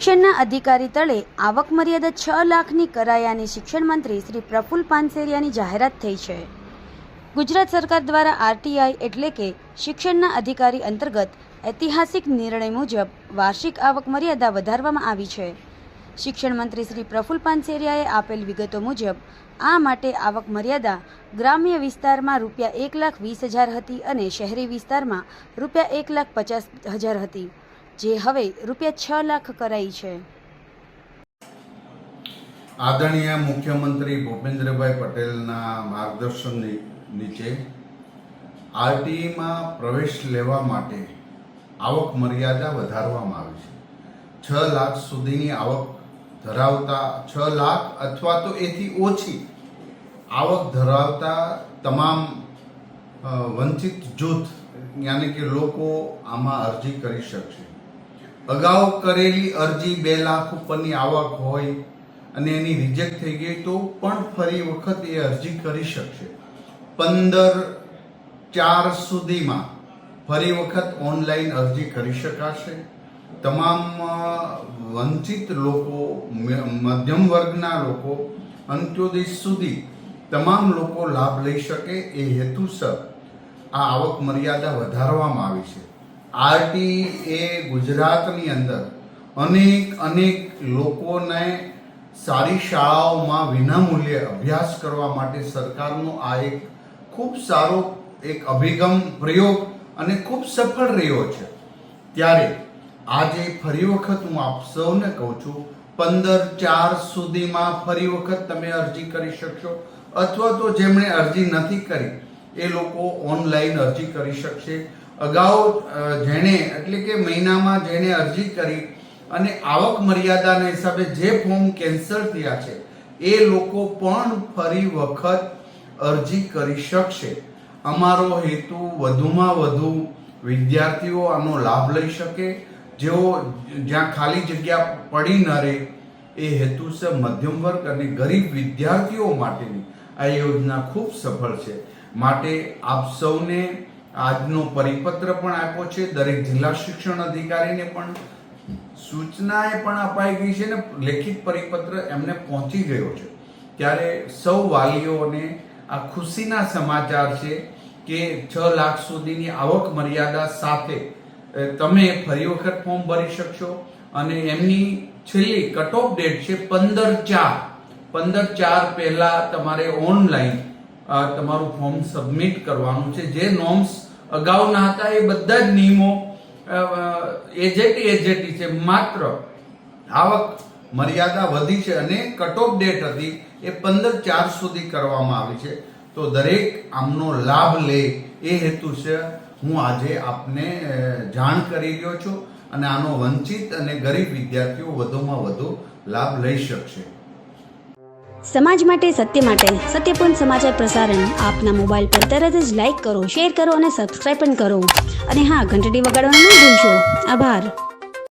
શિક્ષણના અધિકારી તળે આવક મર્યાદા 6 લાખની કરાયાની શિક્ષણ મંત્રી શ્રી પ્રફુલ્લ પાનસેરિયાની જાહેરાત થઈ છે। ગુજરાત સરકાર દ્વારા આરટીઆઈ એટલે કે શિક્ષણના અધિકારી અંતર્ગત ઐતિહાસિક નિર્ણય મુજબ વાર્ષિક આવક મર્યાદા વધારવામાં આવી છે। શિક્ષણ મંત્રી શ્રી પ્રફુલ્લ પાનસેરિયાએ આપેલ વિગતો મુજબ આ માટે આવક મર્યાદા ગ્રામ્ય વિસ્તારમાં ₹1,20,000 હતી અને શહેરી વિસ્તારમાં ₹1,50,000 હતી, જે હવે ₹6 લાખ કરાઈ છે। આદરણીય મુખ્યમંત્રી ભૂપેન્દ્રભાઈ પટેલના માર્ગદર્શન નીચે આરટીઈમાં પ્રવેશ લેવા માટે આવક મર્યાદા વધારવામાં આવી છે। 6 લાખ સુધીની આવક ધરાવતા 6 લાખ અથવા તો એથી ઓછી આવક ધરાવતા તમામ વંચિત જૂથ યાની કે લોકો આમાં અરજી કરી શકશે। અગાઉ કરેલી અરજી 2 લાખ ઉપરની આવક હોય અને એની રિજેક્ટ થઈ ગઈ તો પણ ફરી વખત એ અરજી કરી શકશે। 15/4 સુધીમાં ફરી વખત ઓનલાઈન અરજી કરી શકાશે। તમામ વંચિત લોકો, મધ્યમ વર્ગના લોકો, અંત્યોદય સુધી તમામ લોકો લાભ લઈ શકે એ હેતુસર આ આવક મર્યાદા વધારવામાં આવી છે। આરટી એ ગુજરાતની અંદર અનેક લોકોને સારી શાળાઓમાં વિનામૂલ્યે અભ્યાસ કરવા માટે સરકારનો આ એક ખૂબ સારો એક અભિગમ, પ્રયોગ અને ખૂબ સફળ રહ્યો છે। ત્યારે આજે ફરી વખત હું આપ સૌને કહું છું, 15/4 સુધીમાં ફરી વખત તમે અરજી કરી શકશો અથવા તો જેમણે અરજી નથી કરી એ લોકો ઓનલાઈન અરજી કરી શકશે। અગાઉ જેણે એટલે કે મહિનામાં જેણે અરજી કરી અને આવક મર્યાદાના હિસાબે જે ફોર્મ કેન્સલ થયા છે એ લોકો પણ ફરી વખત અરજી કરી શકશે। અમારો હેતુ વધુમાં વધુ વિદ્યાર્થીઓ આનો લાભ લઈ શકે, જેઓ જ્યાં ખાલી જગ્યા પડી ન રહે એ હેતુસર મધ્યમ વર્ગ અને ગરીબ વિદ્યાર્થીઓ માટેની આ યોજના ખૂબ સફળ છે। માટે આપ સૌને આજનો પરિપત્ર પણ આપ્યો છે, દરેક જિલ્લા શિક્ષણ અધિકારીને પણ સૂચનાએ પણ અપાઈ ગઈ છે ને લેખિત પરિપત્ર એમને પહોંચી ગયો છે। ત્યારે સૌ વાલીઓને આ ખુશીના સમાચાર છે કે 6 લાખ સુધીની આવક મર્યાદા સાથે તમે ફરી વખત ફોર્મ ભરી શકશો અને એમની છેલ્લી કટ ઓફ ડેટ છે 15/4 પહેલા તમારે ઓનલાઈન તમારું ફોર્મ સબમિટ કરવાનું છે। જે નોર્મ્સ અગાઉના હતા એ બધા જ નિયમો એજેટી છે, માત્ર આવક મર્યાદા વધી છે અને કટ ઓફ ડેટ હતી એ 15/4 સુધી કરવામાં આવી છે। તો દરેક આમનો લાભ લે એ હેતુ છે હું આજે આપને જાણ કરી રહ્યો છું અને આનો વંચિત અને ગરીબ વિદ્યાર્થીઓ વધુમાં વધુ લાભ લઈ શકશે। સમાજ માટે, સત્ય માટે, સત્યપૂર્ણ સમાચાર પ્રસારણ આપના મોબાઈલ પર તરત જ લાઈક કરો, શેર કરો અને સબસ્ક્રાઈબ પણ કરો। અને હા, ઘંટડી વગાડવાનું ન ભૂલશો। આભાર।